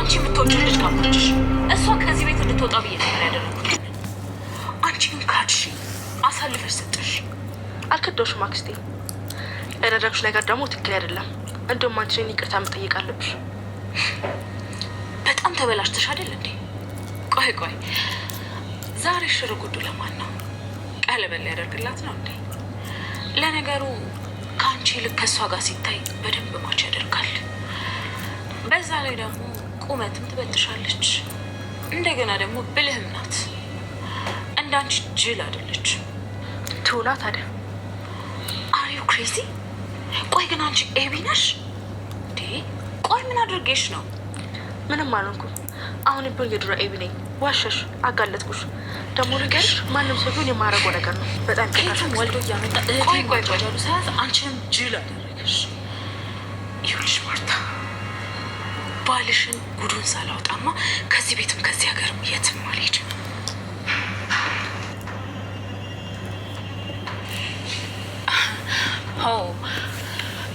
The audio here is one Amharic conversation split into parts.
አንቺ የምትወጪው ልጅ ካሞችሽ እሷ ከዚህ ቤት እንድትወጣ ብዬ ነበር ያደረኩት። አንቺ ግን ካድሽ፣ አሳልፈሽ ሰጠሽ። አልከዳሁሽም አክስቴ። ያደረግሽ ነገር ደግሞ ትክክል አይደለም። እንደውም አንቺ እኔን ይቅርታ መጠየቅ አለብሽ። በጣም ተበላሽተሽ አይደል እንዴ? ቆይ ዛሬ ሽር ጉዱ ለማን ነው? ቀለበት ሊያደርግላት ነው እንዴ? ለነገሩ ከአንቺ ይልቅ ከእሷ ጋር ሲታይ በደንብ ማች ያደርጋል። በዛ ላይ ደግሞ ቁመትም ትበልጥሻለች። እንደገና ደግሞ ብልህም ናት። እንዳንቺ ጅል አይደለች። ትውና ታዲያ አሪው ክሬዚ። ቆይ ግን አንቺ ኤቢ ነሽ እንዴ? ቆይ ምን አድርጌሽ ነው? ምንም አልሆንኩም። አሁን ይብን የድሮ ኤቢ ነኝ። ዋሸሽ፣ አጋለጥኩሽ። ደግሞ ንገርሽ ማንም ሰው ቢሆን የማረገው ነገር ነው። በጣም ከታም ወልዶ እያመጣ ቆይ ጃሉ ሰዓት አንቺንም ጅል አደረገሽ። ይኸውልሽ ማርታ፣ ባልሽን ጉዱን ሳላወጣማ ከዚህ ቤትም ከዚህ ሀገርም የትም አልሄድም።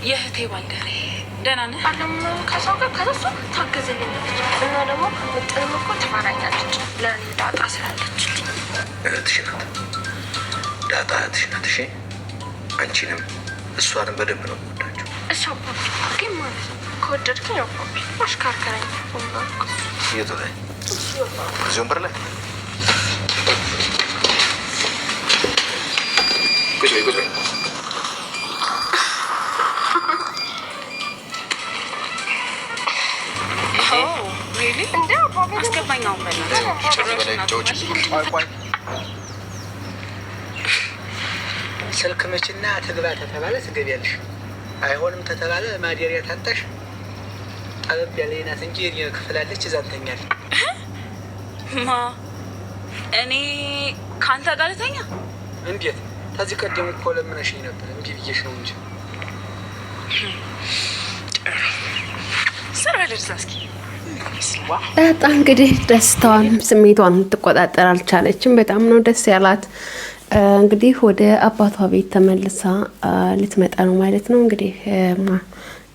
የእህቴ ባልደሬ ደህና ነህ? አለም ከሰው ጋር ከሰሱ ታገዘልኝ እና ደግሞ ምጥንም እኮ ትፈራኛለች። ለእኔ ዳጣ ስላለች እህትሽ ናት። ዳጣ እህትሽ ናት። እሺ አንቺንም እሷንም በደንብ ነው የምወዳቸው። እሺ አባቢ ግን ማለት ነው ከወደድክኝ አባቢ ማሽካርከረኝ ወንበር የቱ ላይ? እዚህ ወንበር ላይ ቁጭ በይ። አስገባኝ አሁን ስልክ መችና ትግባ ተተባለ ትገቢያለሽ። አይሆንም ተተባለ ማደሪያ ታጣሽ። ጠበብ ያለ ናት እንጂ የኔ ክፍል አለች፣ እዛ እንተኛለን። ማ እኔ ከአንተ ጋር ልተኛ? እንዴት? ከዚህ ቀደም እኮ ለምነሽኝ ነበር፣ እምቢ ብዬሽ ነው እንጂ። ስራ ደርሳ እስኪ ዳጣ እንግዲህ ደስታዋን ስሜቷን ትቆጣጠር አልቻለችም። በጣም ነው ደስ ያላት። እንግዲህ ወደ አባቷ ቤት ተመልሳ ልትመጣ ነው ማለት ነው። እንግዲህ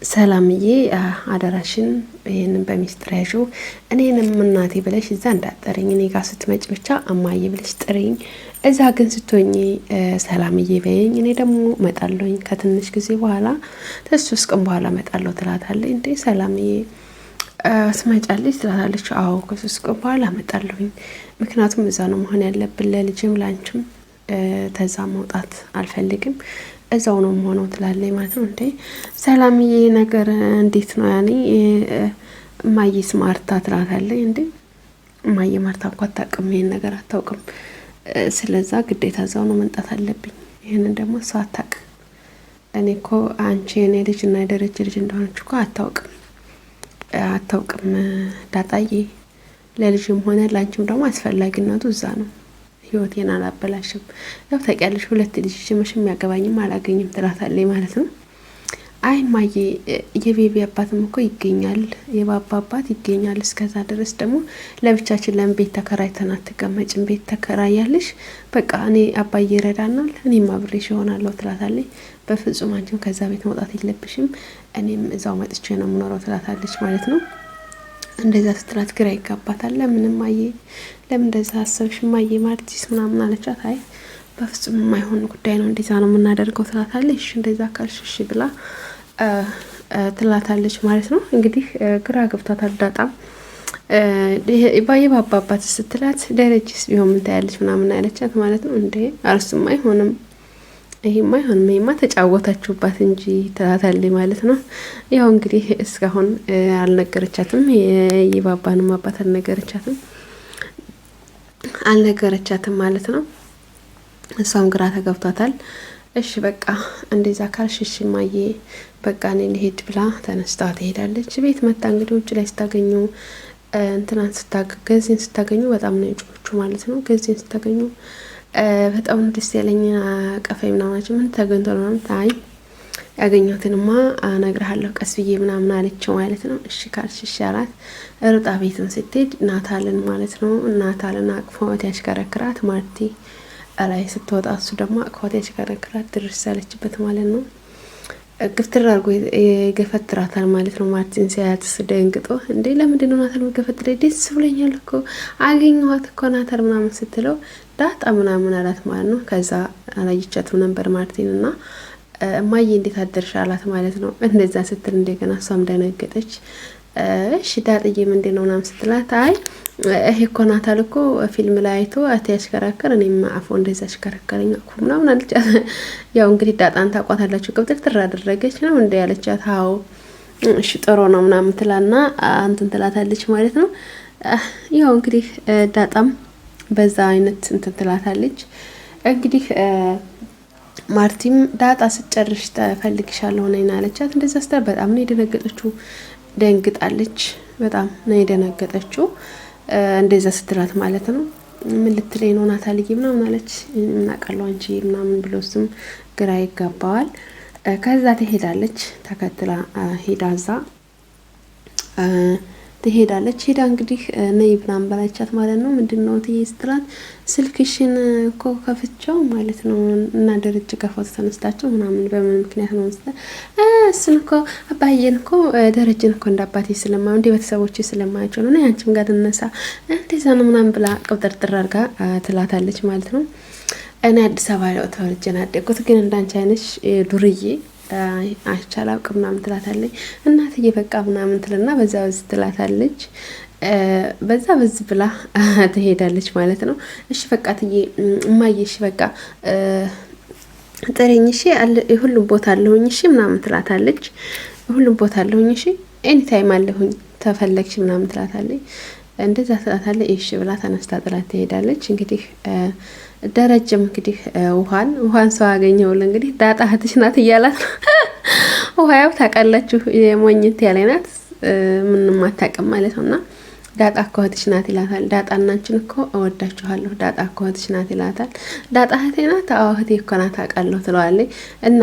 ሰላምዬ አደራሽን ይሄንን በሚስጥር ያዥው፣ እኔንም እናቴ ብለሽ እዛ እንዳጠረኝ፣ እኔ ጋር ስትመጪ ብቻ አማዬ ብለሽ ጥሪኝ፣ እዛ ግን ስትሆኚ ሰላምዬ በይኝ፣ እኔ ደግሞ እመጣለሁኝ ከትንሽ ጊዜ በኋላ ከ3 ቀን በኋላ እመጣለሁ ትላታለች። እንዴ ሰላምዬ ትመጫለች ትላታለች። አዎ ከ3 ቀን በኋላ እመጣለሁኝ፣ ምክንያቱም እዛ ነው መሆን ያለብን፣ ለልጅም ላንቺም ተዛ መውጣት አልፈልግም፣ እዛው ነው መሆነው ትላለች ማለት ነው። እንዴ ሰላምዬ ነገር እንዴት ነው? ያኔ እማዬስ ማርታ ትላታለች። እንዴ እማዬ ማርታ እንኳ አታውቅም፣ ይሄን ነገር አታውቅም፣ ስለዛ ግዴታ እዛው ነው መምጣት አለብኝ፣ ይሄንን ደግሞ እሷ አታውቅም። እኔ እኮ አንቺ የኔ ልጅ እና የደረጀ ልጅ እንደሆነች እኮ አታውቅም ዳጣዬ፣ ለልጅም ሆነ ላንቺም ደግሞ አስፈላጊነቱ እዛ ነው፣ ህይወቴን አላበላሽም። ያው ታውቂያለሽ 2 ልጅ መቼም የሚያገባኝም አላገኝም ትላታለች ማለት ነው። አይ ማዬ የቤቢ አባትም እኮ ይገኛል፣ የባባ አባት ይገኛል፣ እስከዛ ድረስ ደግሞ ለብቻችን ለምን ቤት ተከራይተን አትቀመጭም? ቤት ተከራያለሽ፣ በቃ እኔ አባዬ ይረዳናል፣ እኔም አብሬሽ እሆናለሁ ትላታለች። በፍጹም አንቺም ከዛ ቤት መውጣት የለብሽም፣ እኔም እዛው መጥቼ ነው የምኖረው ትላታለች ማለት ነው። እንደዛ ስትላት ግራ ይጋባታል። ለምን ማዬ ለምን እንደዛ አሰብሽ ማዬ ማርቲስ ምናምን አለቻት። አይ በፍጹም የማይሆን ጉዳይ ነው፣ እንደዛ ነው የምናደርገው ትላታለች። እሺ እንደዛ ካልሽ እሺ ብላ ትላታለች ማለት ነው። እንግዲህ ግራ ገብቷታል ዳጣም። ባባ አባት ስትላት ደረጀስ ቢሆን ምን ታያለች ምናምን ያለቻት ማለት ነው። እንዴ አርሱም አይሆንም፣ ይሄማ አይሆንም፣ ይሄማ ተጫወታችሁባት እንጂ ትላታለች ማለት ነው። ያው እንግዲህ እስካሁን አልነገረቻትም፣ የባባንም አባት አልነገረቻትም ማለት ነው። እሷም ግራ ተገብቷታል። እሺ በቃ እንደዛ ካልሽ እሺ ማዬ በቃ እኔ ልሄድ ብላ ተነስታ ትሄዳለች። ቤት መጣ እንግዲህ ውጭ ላይ ስታገኙ ገዜን ስታገኙ በጣም ነው የጮቹ ማለት ነው። ገዜን ስታገኙ በጣም ደስ ያለኝ ቀፈይ ምናምናችሁ ምን ተገንቶ ነው? አይ ያገኘሁትንማ እነግርሃለሁ ቀስ ብዬ ምናምን አለችው ማለት ነው። እሺ ካልሽ እሺ አላት። ሩጣ ቤትን ስትሄድ ናታልን ማለት ነው። ናታልን አቅፎት ያሽከረክራት ማርቲ ላይ ስትወጣ እሱ ደግሞ አቅፎት ያሽከረክራት ድርስ ያለችበት ማለት ነው። ግፍትር አድርጎ ይገፈትራታል ማለት ነው። ማርቲን ሲያያት ደንግጦ እንዴ ለምንድን ነው ናታል ገፈትሬ ደስ ብሎኛል እኮ አገኘኋት እኮ ናታል ምናምን ስትለው ዳጣ ምናምን አላት ማለት ነው። ከዛ አላየቻትም ነበር ማርቲን እና እማዬ እንዴት አደርሽ አላት ማለት ነው። እንደዛ ስትል እንደገና እሷም ደነገጠች። እሺ ዳጥዬ ምንድን ነው ምናምን ስትላት አይ ይሄ እኮ ናታል እኮ ፊልም ላይ አይቶ አት ያሽከራከር እኔም አፎ እንደዛ አሽከራከረኝ እኮ ምናምን አለቻት። ያው እንግዲህ ዳጣን ታቋታላችሁ ቅብጥር አደረገች ነው እንደ ያለቻት። አዎ እሺ ጥሩ ነው ምናምን ትላና አንተን ትላታለች ማለት ነው። ያው እንግዲህ ዳጣም በዛ አይነት እንትን ትላታለች። እንግዲህ ማርቲም ዳጣ ስጨርሽ ተፈልግሻለሁ ነኝ አለቻት። እንደዛ ስትል በጣም ነው የደነገጠችው። ደንግጣለች። በጣም ነው የደነገጠችው እንደዛ ስትላት ማለት ነው። ምን ልትለኝ ነው ናታልዬ ምናምን አለች። እናቀለው አንቺ ምናምን ብሎ ስም ግራ ይጋባዋል። ከዛ ትሄዳለች። ተከትላ ሄዳዛ ትሄዳለች። ሄዳ እንግዲህ ነይ ምናምን በላቻት ማለት ነው። ምንድነው ትዬ ስትላት ስልክሽን እኮ ከፍቼው ማለት ነው እና ደረጀ ከፎቶ ተነስታቸው ምናምን በምን ምክንያት ነው መስለ እሱን እኮ አባዬን እኮ ደረጀን እኮ እንዳባቴ ስለማው እንደ ቤተሰቦቼ ስለማያቸው ነው ያንቺም ጋር ተነሳ እንደዛ ነው ምናምን ብላ ቅብጥርጥር አድርጋ ትላታለች ማለት ነው። እኔ አዲስ አበባ ላይ ተወልጄ ያደግኩት ግን እንዳንቺ አይነሽ ዱርዬ አይቻላው ምናምን ትላታለች። እናትዬ በቃ ምናምን ትልና በዛ በዝ ትላታለች። በዛ በዝ ብላ ትሄዳለች ማለት ነው። እሺ በቃ ትዬ እማዬ እሺ በቃ ጥሪኝ እሺ ሁሉም ቦታ አለሁኝ እሺ ምናምን ትላታለች። ሁሉም ቦታ አለሁኝ እሺ ኤኒ ታይም አለሁኝ ተፈለግሽ ምናምን ትላታለች። እንደዛ ትላታለች። እሺ ብላ ተነስታ ጥላት ትሄዳለች። እንግዲህ ደረጀም እንግዲህ ውሃን ሰው አገኘውል እንግዲህ ዳጣ እህትሽ ናት እያላት ውሃ ያው ታውቃላችሁ የሞኝት ያለናት ምንም አታውቅም ማለት ነውና ዳጣ እኮ እህትሽ ናት ይላታል። ዳጣ እናንቺን እኮ እወዳችኋለሁ ዳጣ እኮ እህትሽ ናት ይላታል። ዳጣ እህቴ ናት? አዎ እህቴ እኮ ናት አውቃለሁ ትለዋለች። እና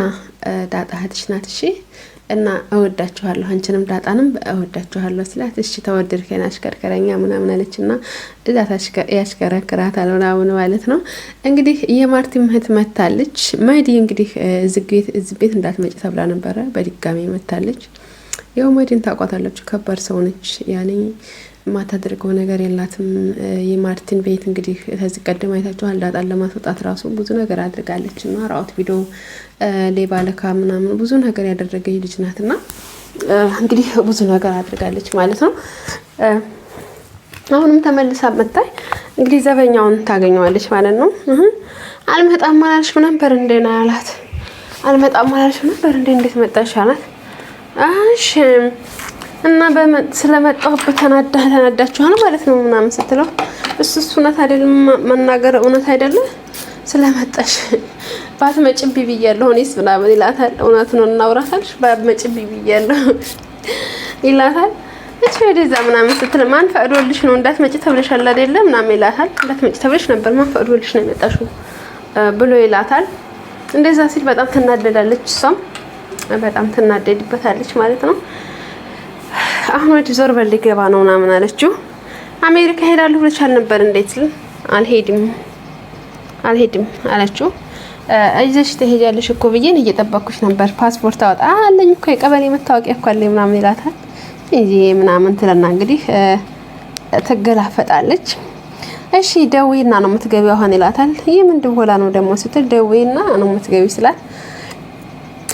ዳጣ እህትሽ ናት እሺ እና እወዳችኋለሁ አንቺንም ዳጣንም እወዳችኋለሁ ስላት እሺ ተወደድከኝ አሽከርከረኛ ምናምን አለችና እዛ ያሽከረክራታል ምናምን ማለት ነው። እንግዲህ የማርቲን እህት መታለች። መዲ እንግዲህ እዚህ ቤት እንዳትመጪ ተብላ ነበረ በድጋሚ መታለች። ያው መዲን ታቋታላችሁ ከባድ ሰው ነች። ያኔ ማታደርገው ነገር የላትም። የማርቲን ቤት እንግዲህ ከዚህ ቀደም አይታችኋል ዳጣን ለማስወጣት ራሱ ብዙ ነገር አድርጋለች እና ራውት ቪዲዮ ሌባ ለካ ምናምን ብዙ ነገር ያደረገች ልጅ ናትና እንግዲህ ብዙ ነገር አድርጋለች ማለት ነው። አሁንም ተመልሳ መጣይ እንግዲህ ዘበኛውን ታገኘዋለች ማለት ነው። አልመጣም አላልሽ ነበር እንዴ ነው ያላት። አልመጣም አላልሽ ነበር እንዴ እንዴት መጣሽ አላት። እሺ እና ስለመጣሁበት ተናዳችኋል ማለት ነው ምናምን ስትለው እሱ እውነት አይደለም መናገር እውነት አይደለም ስለመጣሽ ባትመጭም ቢብያለሁ እኔስ ምናምን ይላታል። እውነት ነው እናውራታለሽ ባትመጭም ቢብያለሁ ይላታል። እሺ ወደዛ ምናምን ስትል ማን ፈቅዶልሽ ነው እንዳትመጭ ተብለሻል አይደለ ምናምን ይላታል። እንዳትመጭ ተብለሽ ነበር ማን ፈቅዶልሽ ነው የመጣሽው ብሎ ይላታል። እንደዛ ሲል በጣም ትናደዳለች። እሷም በጣም ትናደድበታለች ማለት ነው። አሁን ወደ ዞር በል ሊገባ ነው ምናምን አለችው። አሜሪካ ሄዳለሁ ብለሻል ነበር እንዴት? አልሄድም አለችው። አይዘሽ ትሄጃለሽ እኮ ብዬን እየጠበቅኩሽ ነበር ፓስፖርት አወጣ አለኝ እኮ የቀበሌ መታወቂያ እኮ አለኝ ምናምን ይላታል። እንጂ ምናምን ትለና እንግዲህ ትገላፈጣለች። እሺ ደውይና ነው የምትገቢው አሁን ይላታል። የምን ደወላ ነው ደግሞ ስትል ደውይና ነው የምትገቢው ስላት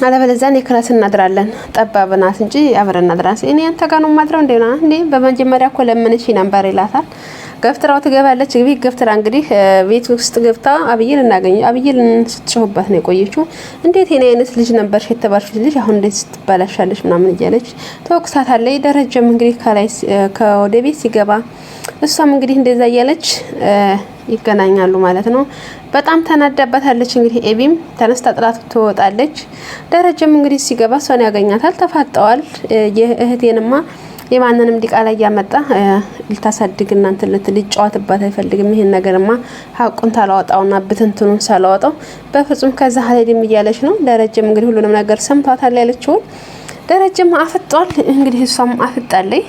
አለበለዚያ እኔ ክላስ እናድራለን ጠባብናት እንጂ አብረን እናድራለን። እኔ አንተ ጋር ነው ማድረው እንዴ በመጀመሪያ እኮ ለምንሽ ነበር ይላታል። ገፍትራው ትገባለች። ገፍትራ እንግዲህ ቤት ውስጥ ገብታ አብይን እናገኝ አብይን ስትጮህባት ነው የቆየችው። እንዴት የኔ አይነት ልጅ ነበር የተባልሽ ልጅ አሁን እንዴት ስትባላሻለሽ ምናምን እያለች ተወቅሳታለች። ደረጀም እንግዲህ ከላይ ከወደ ቤት ሲገባ እሷም እንግዲህ እንደዛ እያለች ይገናኛሉ ማለት ነው። በጣም ተናዳባታለች። እንግዲህ ኤቢም ተነስታ ጥላት ትወጣለች። ደረጀም እንግዲህ ሲገባ እሷን ያገኛታል። ተፋጠዋል። የእህቴንማ የማንንም ዲቃላ ያመጣ ልታሳድግ እናንተ ልትጫወትባት አይፈልግም። ይሄን ነገርማ ሀቁን ታላወጣውና በትንቱን ሳላወጣው በፍጹም ከዛ ሀይልም እያለች ነው። ደረጀም እንግዲህ ሁሉንም ነገር ሰምቷታል ያለችው። ደረጀም አፍጧል። እንግዲህ እሷም አፍጣለች።